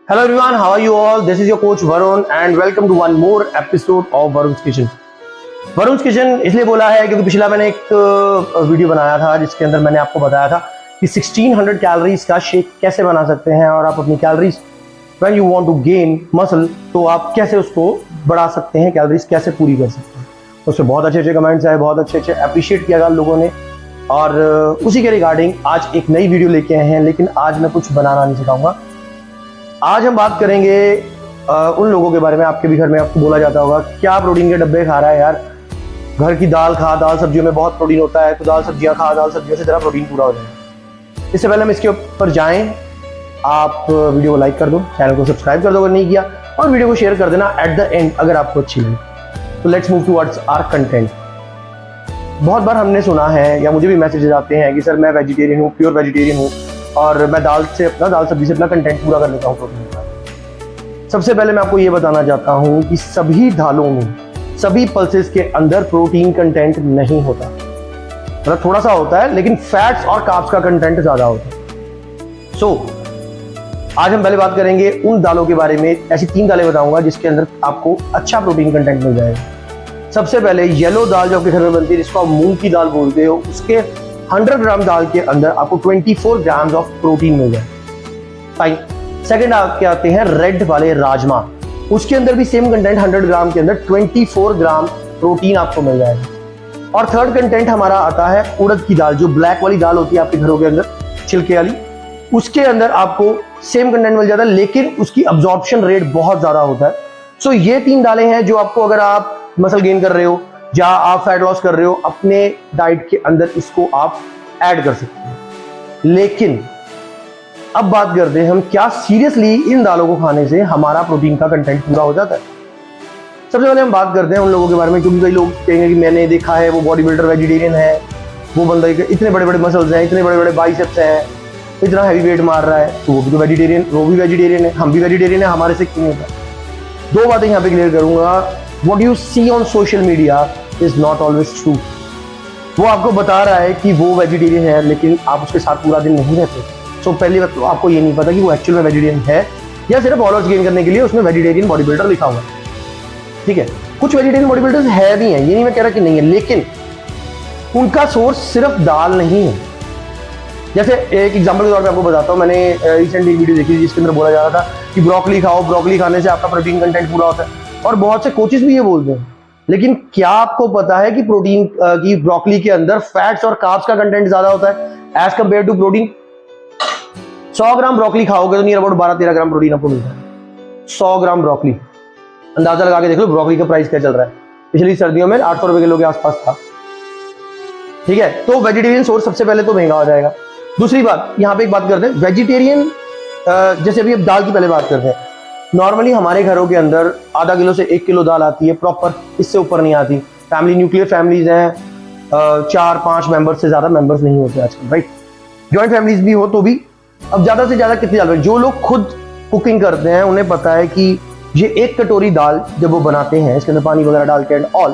Hello everyone, how are you all? This is your coach Varun and welcome to one more episode of Varun's Kitchen. Varun's Kitchen इसलिए बोला है क्योंकि पिछला मैंने एक video बनाया था जिसके अंदर मैंने आपको बताया था कि 1600 कैलोरीज का शेक कैसे बना सकते हैं और आप अपनी calories when you want to gain muscle तो आप कैसे उसको बढ़ा सकते हैं, कैलोरीज कैसे पूरी कर सकते हैं। उससे बहुत अच्छे अच्छे कमेंट्स आए, बहुत अच्छे अप्रिशिएट किया लोगों ने और उसी के रिगार्डिंग आज एक नई वीडियो लेके आए हैं। लेकिन आज मैं कुछ बनाना नहीं सिखाऊंगा। आज हम बात करेंगे उन लोगों के बारे में, आपके भी घर में आपको बोला जाता होगा क्या प्रोटीन के डब्बे खा रहा है यार, घर की दाल खा, दाल सब्जियों में बहुत प्रोटीन होता है तो दाल सब्जियां खा, दाल सब्जियों से तेरा प्रोटीन पूरा हो जाएगा। इससे पहले हम इसके ऊपर जाएं, आप वीडियो को लाइक कर दो, चैनल को सब्सक्राइब कर दो अगर नहीं किया, और वीडियो को शेयर कर देना एट द एंड अगर आपको अच्छी लगी। तो let's move towards our content. बहुत बार हमने सुना है या मुझे भी मैसेजेस आते हैं कि सर मैं वेजिटेरियन हूँ, प्योर वेजिटेरियन हूँ और मैं दाल सब्जी से अपना कंटेंट पूरा कर लेता हूँ प्रोटीन का। सबसे पहले मैं आपको ये बताना चाहता हूँ कि सभी दालों में, सभी पल्सेस के अंदर प्रोटीन कंटेंट नहीं होता। मतलब थोड़ा सा होता है लेकिन फैट्स और कार्ब्स का कंटेंट ज्यादा होता है। सो आज हम पहले बात करेंगे उन दालों के बारे में। ऐसी 3 दालें बताऊंगा जिसके अंदर आपको अच्छा प्रोटीन कंटेंट मिल जाएगा। सबसे पहले येलो दाल जो आपके घर में बनती है, जिसको आप मूंग की दाल बोलते हो, उसके 100 ग्राम दाल के अंदर आपको 24 ग्राम्स ऑफ प्रोटीन मिल जाए। फाइन। सेकंड आपके आते हैं रेड वाले राजमा, उसके अंदर भी सेम कंटेंट 100 ग्राम के अंदर 24 ग्राम प्रोटीन आपको मिल जाएगा। और थर्ड कंटेंट हमारा आता है उड़द की दाल, जो ब्लैक वाली दाल होती है आपके घरों के अंदर, छिलके वाली, उसके अंदर आपको सेम कंटेंट मिल जाता है लेकिन उसकी अब्जॉर्प्शन रेट बहुत ज्यादा होता है। सो ये 3 दालें हैं जो आपको, अगर आप मसल गेन कर रहे हो या आप फैट लॉस कर रहे हो, अपने डाइट के अंदर इसको आप ऐड कर सकते हैं। लेकिन अब बात करते हैं हम, क्या सीरियसली इन दालों को खाने से हमारा प्रोटीन का कंटेंट पूरा हो जाता है? सबसे पहले हम बात करते हैं उन लोगों के बारे में, क्योंकि कई लोग कहेंगे कि मैंने देखा है वो बॉडी बिल्डर वेजिटेरियन है, वो बंदा इतने बड़े बड़े मसल्स हैं, इतने बड़े बड़े बाइसेप्स हैं, इतना हैवी वेट मार रहा है, तो वो भी तो वेजिटेरियन, वो भी वेजिटेरियन है, हम भी वेजिटेरियन है, हमारे से क्यों होता है? 2 बातें यहाँ पे क्लियर करूंगा। What you see on social media is not always true. वो आपको बता रहा है कि वो वेजिटेरियन है लेकिन आप उसके साथ पूरा दिन नहीं रहते। सो पहली बात तो आपको ये नहीं पता कि वो एक्चुअल में वेजिटेरियन है या सिर्फ फॉलोअर्स गेन करने के लिए उसमें वेजिटेरियन बॉडी बिल्डर लिखा हुआ है। ठीक है, कुछ वेजिटेरियन बॉडी बिल्डर्स है भी हैं, ये नहीं मैं कह रहा कि नहीं है, लेकिन उनका सोर्स सिर्फ दाल नहीं है। जैसे एक एग्जाम्पल के तौर पे आपको बताता हूँ, मैंने रिसेंटली वीडियो देखी जिसके अंदर बोला जा रहा था कि ब्रोकली खाओ, ब्रोकली खाने से आपका प्रोटीन कंटेंट पूरा होता है, और बहुत से कोचेस भी ये बोलते हैं। लेकिन क्या आपको पता है कि प्रोटीन की ब्रोकली के अंदर फैट्स और कार्ब्स का कंटेंट ज्यादा होता है as compare to protein? 100 gram broccoli खाओगे तो नियर अबाउट 12-13 ग्राम प्रोटीन आपको मिलता है। 100 ग्राम ब्रोकली, अंदाजा लगा के देख लो ब्रोकली का प्राइस क्या चल रहा है। पिछली सर्दियों में 800 रुपए किलो के आसपास था। ठीक है, तो वेजिटेरियन सोर्स सबसे पहले तो महंगा हो जाएगा। दूसरी बात, यहाँ पे एक बात करते हैं वेजिटेरियन, जैसे अभी अब दाल की पहले बात करते हैं। नॉर्मली हमारे घरों के अंदर आधा किलो से 1 किलो दाल आती है प्रॉपर, इससे ऊपर नहीं आती। फैमिली, न्यूक्लियर फैमिलीज हैं, 4-5 मेंबर्स से ज्यादा मेंबर्स नहीं होते आजकल, राइट? जॉइंट फैमिलीज भी हो तो भी अब ज्यादा से ज्यादा कितनी दाल? जो लोग खुद कुकिंग करते हैं उन्हें पता है कि ये 1 कटोरी दाल जब वो बनाते हैं, इसके अंदर पानी वगैरह डाल के एंड ऑल,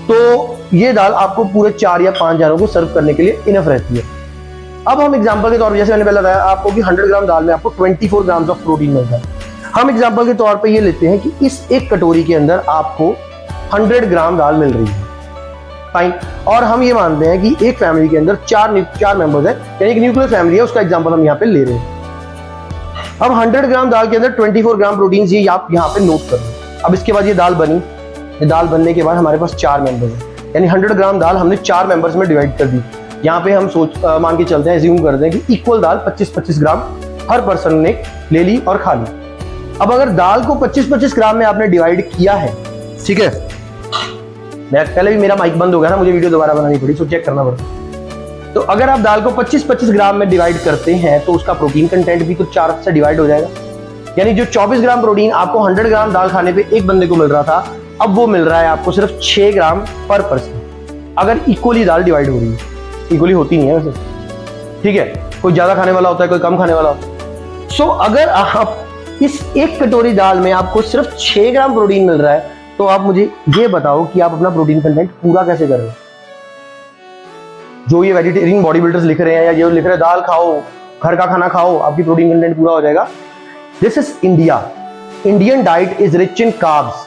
तो ये दाल आपको पूरे 4 या 5 जनों को सर्व करने के लिए इनफ रहती है। अब हम एग्जाम्पल के तौर पर, जैसे मैंने पहले बताया आपको कि 100 ग्राम दाल में आपको 24 ग्राम ऑफ प्रोटीन मिलता है। हम एग्जाम्पल के तौर पे ये लेते हैं कि इस 1 कटोरी के अंदर आपको 100 ग्राम दाल मिल रही है। फाइन। और हम ये मानते हैं कि एक फैमिली के अंदर 4 मेंबर्स हैं, यानी कि न्यूक्लियर फैमिली है, उसका एग्जाम्पल हम यहाँ पे ले रहे हैं। अब 100 ग्राम दाल के अंदर 24 ग्राम प्रोटीन, ये आप यहाँ पे नोट कर लो। अब इसके बाद ये दाल बनी, ये दाल बनने के बाद हमारे पास 4 मेंबर्स हैं, यानी 100 ग्राम दाल हमने 4 मेंबर्स में डिवाइड कर दी। यहाँ पे हम मान के चलते हैं, एज्यूम करते हैं कि इक्वल दाल 25-25 ग्राम हर पर्सन ने ले ली और खा ली। अब अगर दाल को 25-25 ग्राम में आपने डिवाइड किया है, ठीक है, मैं पहले भी मेरा माइक बंद हो गया ना, मुझे वीडियो दोबारा बनानी पड़ी, सो चेक करना पड़ा। तो अगर आप दाल को 25-25 ग्राम में डिवाइड करते हैं तो उसका प्रोटीन कंटेंट भी तो 4 से डिवाइड हो जाएगा। यानी जो 24 ग्राम प्रोटीन आपको 100 ग्राम दाल खाने पे एक बंदे को मिल रहा था, अब वो मिल रहा है आपको सिर्फ 6 ग्राम पर पर्सन, अगर इक्वली दाल डिवाइड हो रही है। इक्वली होती नहीं है वैसे, ठीक है, कोई ज्यादा खाने वाला होता है, कोई कम खाने वाला होता है। सो अगर आप इस 1 कटोरी दाल में आपको सिर्फ 6 ग्राम प्रोटीन मिल रहा है, तो आप मुझे ये बताओ कि आप अपना प्रोटीन कंटेंट पूरा कैसे कर रहे हो? जो ये वेजिटेरियन बॉडी बिल्डर्स लिख रहे हैं या जो लिख रहे हैं दाल खाओ, घर का खाना खाओ, आपकी प्रोटीन कंटेंट पूरा हो जाएगा, this is India. Indian diet is rich in carbs.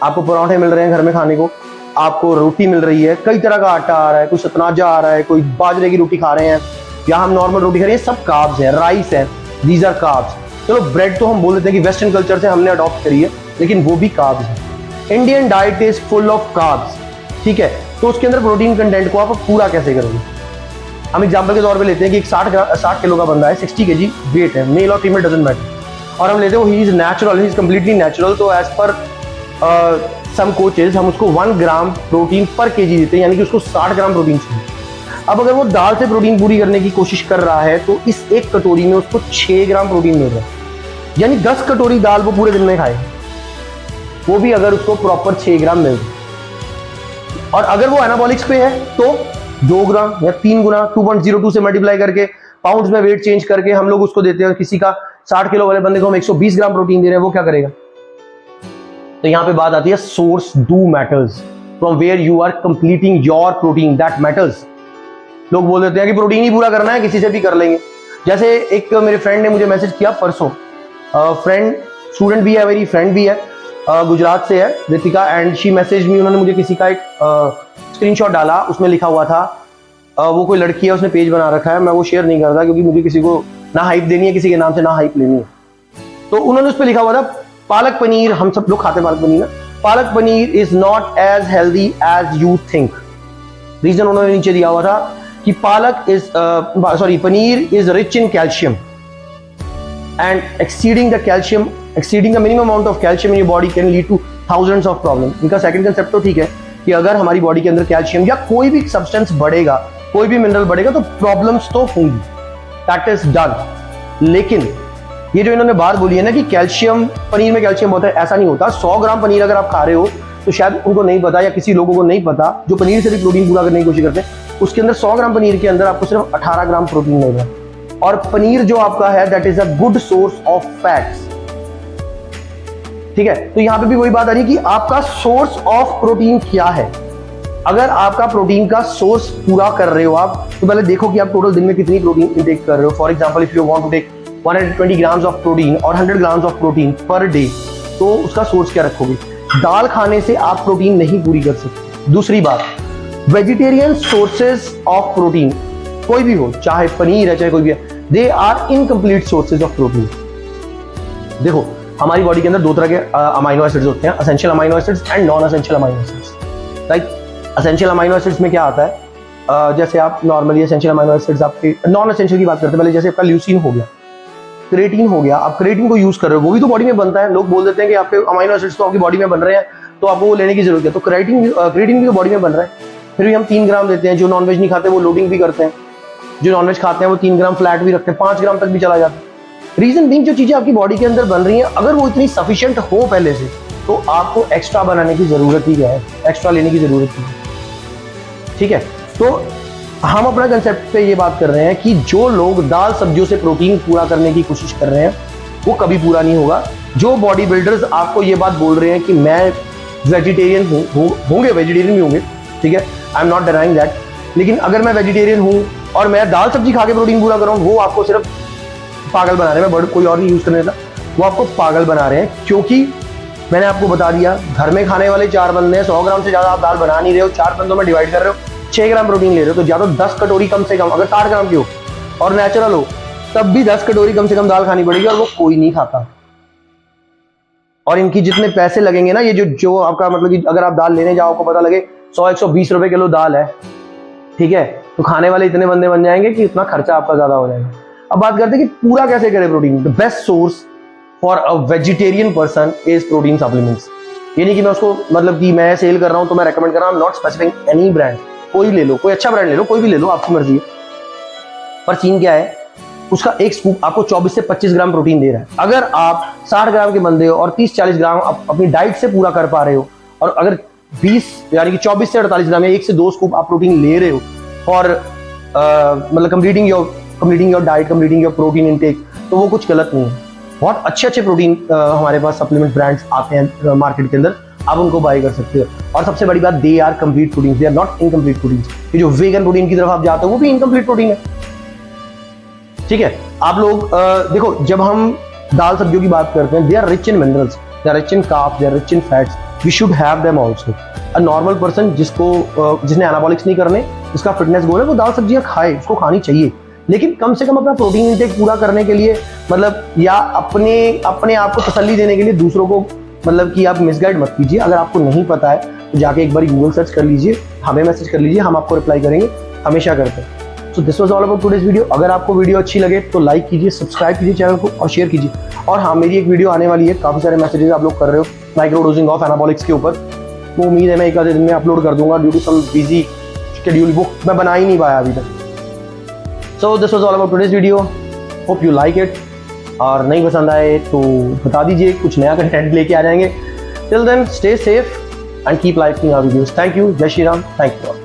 आपको पराठे मिल रहे हैं घर में खाने को, आपको रोटी मिल रही है, कई तरह का आटा आ रहा है, कोई सतनाजा आ रहा है, कोई बाजरे की रोटी खा रहे हैं या हम नॉर्मल रोटी खा रहे हैं, सब कार्ब्स है, राइस है, दीज आर कार्ब्स। चलो ब्रेड तो हम बोल देते हैं कि वेस्टर्न कल्चर से हमने अडॉप्ट करी है, लेकिन वो भी कार्ब्स है। Indian diet is full of carbs, ठीक है। तो उसके अंदर प्रोटीन कंटेंट को आप पूरा कैसे करोगे? हम एग्जांपल के तौर पे लेते हैं कि एक 60 किलो का बंदा है, 60 kg वेट है, मेल और फीमेल डजंट मैटर, और हम लेते हैं he is natural, he is completely natural, तो एज पर सम कोचेज हम उसको 1 ग्राम प्रोटीन पर केजी देते हैं, यानी कि उसको 60 ग्राम प्रोटीन चाहिए। अब अगर वो दाल से प्रोटीन पूरी करने की कोशिश कर रहा है तो इस एक कटोरी में उसको 6 ग्राम प्रोटीन मिल रहा है, यानी 10 कटोरी दाल वो पूरे दिन में खाए, वो भी अगर उसको प्रॉपर 6 ग्राम मिल रहा है। और अगर वो एनाबॉलिक्स पे है तो 2 ग्राम या 3 गुना 2.02 से मल्टीप्लाई करके पाउंड्स में वेट चेंज करके हम लोग उसको देते हैं। किसी का 60 किलो वाले बंदे को हम 120 ग्राम प्रोटीन दे रहे हैं, वो क्या करेगा? तो यहां पे बात आती है source do matters, from where you are completing your protein that matters. लोग बोल देते हैं कि प्रोटीन ही पूरा करना है, किसी से भी कर लेंगे। जैसे एक मेरे फ्रेंड ने मुझे मैसेज किया परसों, फ्रेंड स्टूडेंट भी है, मेरी फ्रेंड भी है, गुजरात से है, Ritika, and she message me. उन्होंने मुझे किसी का एक स्क्रीनशॉट डाला, उसमें लिखा हुआ था, वो कोई लड़की है, उसने पेज बना रखा है, मैं वो शेयर नहीं करता क्योंकि मुझे किसी को ना हाइप देनी है, किसी के नाम से ना हाइप लेनी है। तो उन्होंने उस पर लिखा हुआ था पालक पनीर, हम सब लोग खाते हैं पालक पनीर ना, palak paneer is not as healthy as you think. Reason उन्होंने नीचे दिया हुआ था कि paneer is rich in calcium and exceeding the minimum amount of calcium in your body can lead to thousands of problems। इनका सेकंड कंसेप्ट तो ठीक है कि अगर हमारी बॉडी के अंदर कैल्शियम या कोई भी सब्सटेंस बढ़ेगा, कोई भी मिनरल बढ़ेगा तो प्रॉब्लम्स तो होंगी, दैट इज डन। लेकिन ये जो इन्होंने बात बोली है ना कि कैल्शियम, पनीर में कैल्शियम होता है, ऐसा नहीं होता। 100 ग्राम पनीर अगर आप खा रहे हो तो शायद उनको नहीं पता या किसी लोगों को नहीं पता जो पनीर से भी प्रोटीन पूरा करने की कोशिश करते हैं, उसके अंदर 100 ग्राम पनीर के अंदर आपको सिर्फ 18 ग्राम प्रोटीन मिल रहा है। और पनीर जो आपका है that is a good source of fats, ठीक है। तो यहां पे भी वही बात आ रही है कि आपका सोर्स ऑफ प्रोटीन क्या है। अगर आपका प्रोटीन का सोर्स पूरा कर रहे हो आप, तो पहले देखो कि आप टोटल दिन में कितनी प्रोटीन इंटेक कर रहे हो। For example if you want to take 120 grams of protein और 100 grams of protein per day, तो उसका सोर्स क्या रखोगे? दाल खाने से आप प्रोटीन नहीं पूरी कर सकते। दूसरी बात, वेजिटेरियन सोर्सेज ऑफ प्रोटीन कोई भी हो, चाहे पनीर है चाहे कोई भी है, they are incomplete sources of protein. देखो हमारी बॉडी के अंदर 2 तरह के अमाइनो एसिड्स होते हैं, essential amino acids and non essential amino acids, right. Essential amino acids में क्या आता है, जैसे आप नॉर्मली एसेंशियल अमाइनो एसिड्स, आपके नॉन एसेंशियल की बात करते हैं पहले, जैसे आपका ल्यूसीन हो गया, क्रिएटिन हो गया, आप क्रिएटिन को यूज कर रहे हो, वो भी तो बॉडी में बनता है। लोग बोल देते हैं कि आपके अमाइनो एसिड्स तो आपकी बॉडी में बन रहे हैं तो आपको वो लेने की जरूरत है, तो क्रिएटिन भी तो बॉडी में बन रहा है, फिर भी हम 3 ग्राम देते हैं। जो नॉनवेज नहीं खाते वो लोडिंग भी करते हैं, जो नॉनवेज खाते हैं वो 3 ग्राम फ्लैट भी रखते हैं, 5 ग्राम तक भी चला जाता है। रीजन बीइंग जो चीजें आपकी बॉडी के अंदर बन रही हैं, अगर वो इतनी सफिशिएंट हो पहले से, तो आपको एक्स्ट्रा बनाने की जरूरत ही क्या है, एक्स्ट्रा लेने की जरूरत ही है, ठीक है। तो हम अपना कंसेप्ट पे ये बात कर रहे हैं कि जो लोग दाल सब्जियों से प्रोटीन पूरा करने की कोशिश कर रहे हैं वो कभी पूरा नहीं होगा। जो बॉडी बिल्डर्स आपको ये बात बोल रहे हैं कि मैं वेजिटेरियन होंगे, वेजिटेरियन भी होंगे, ठीक है, I am not denying that, लेकिन अगर मैं वेजिटेरियन हूँ और मैं दाल सब्जी खा के प्रोटीन पूरा कर रहा हूँ, वो आपको सिर्फ पागल बना रहे हैं। मैं वर्ड कोई और नहीं यूज करने देता, वो आपको पागल बना रहे हैं, क्योंकि मैंने आपको बता दिया घर में खाने वाले 4 बंदे हैं, 100 ग्राम से ज्यादा आप दाल बना नहीं रहे हो, 4 बंदों में डिवाइड कर रहे हो, 6 ग्राम प्रोटीन ले रहे हो, तो ज्यादा 10 कटोरी कम से कम, अगर 60 ग्राम की हो और नेचुरल हो तब भी 10 कटोरी कम से कम दाल खानी पड़ेगी, और वो कोई नहीं खाता। और इनकी जितने पैसे लगेंगे ना, ये जो आपका मतलब कि अगर आप दाल लेने जाओ, आपको पता लगे 100-120 रुपए किलो दाल है, ठीक है, तो खाने वाले इतने बंदे बन जाएंगे कि इतना खर्चा आपका ज्यादा हो जाएगा। अब बात करते हैं कि पूरा कैसे करें protein. The best source for a vegetarian person is protein supplements. ये नहीं कि मैं उसको मतलब कि मैं सेल कर रहा हूं तो मैं रेकमेंड कर रहा हूं, नॉट स्पेसिफिक एनी ब्रांड, कोई ले लो, कोई अच्छा ब्रांड ले लो, कोई भी ले लो, आपकी मर्जी है। पर सीन क्या है, उसका एक स्कूप आपको 24 से 25 ग्राम प्रोटीन दे रहा है। अगर आप 60 ग्राम के बंदे हो और 30-40 ग्राम अपनी डाइट से पूरा कर पा रहे हो, और अगर 20 यानी कि 24 से 48 ग्राम या 1 से 2 स्कूप आप प्रोटीन ले रहे हो फॉर मतलब completing your diet, completing your protein intake, तो वो कुछ गलत नहीं है। बहुत अच्छे प्रोटीन हमारे पास सप्लीमेंट ब्रांड्स आते हैं मार्केट के अंदर, आप उनको बाय कर सकते हो। और सबसे बड़ी बात, they are complete protein, they are not incomplete protein. ये जो वेगन प्रोटीन की तरफ आप जाते हो वो भी इनकम्प्लीट प्रोटीन है, ठीक है। आप लोग देखो, जब हम दाल सब्जियों की बात करते हैं, they are rich in minerals, they are rich in carbs, they are rich in fats, we should have them also. A normal person जिसने एनाबॉलिक्स नहीं करने, जिसका फिटनेस गोल है, वो दाल सब्जियां खाए, उसको खानी चाहिए, लेकिन कम से कम अपना प्रोटीन इंटेक पूरा करने के लिए, मतलब या अपने आप को तसल्ली देने के लिए दूसरों को, मतलब कि आप मिसगाइड मत कीजिए। अगर आपको नहीं पता है तो जाके एक बार गूगल सर्च कर लीजिए, हमें मैसेज कर लीजिए, हम आपको रिप्लाई करेंगे, हमेशा करते हैं। सो this was all about today's video. अगर आपको वीडियो अच्छी लगे तो लाइक कीजिए, सब्सक्राइब कीजिए चैनल को और शेयर कीजिए। और हाँ, मेरी एक वीडियो आने वाली है, काफ़ी सारे मैसेजेस आप लोग कर रहे हो माइक्रो डोजिंग ऑफ एनाबॉलिक्स के ऊपर, वो उम्मीद है मैं एक आधे दिन में अपलोड कर दूंगा, due to some busy schedule, वो मैं बना ही नहीं पाया अभी तक। So this was all about today's video, hope you like it, और नहीं पसंद आए तो बता दीजिए, कुछ नया कंटेंट लेके आ जाएंगे। Till then stay safe and keep liking our videos. Thank you. Jai Shri Ram. Thank you all.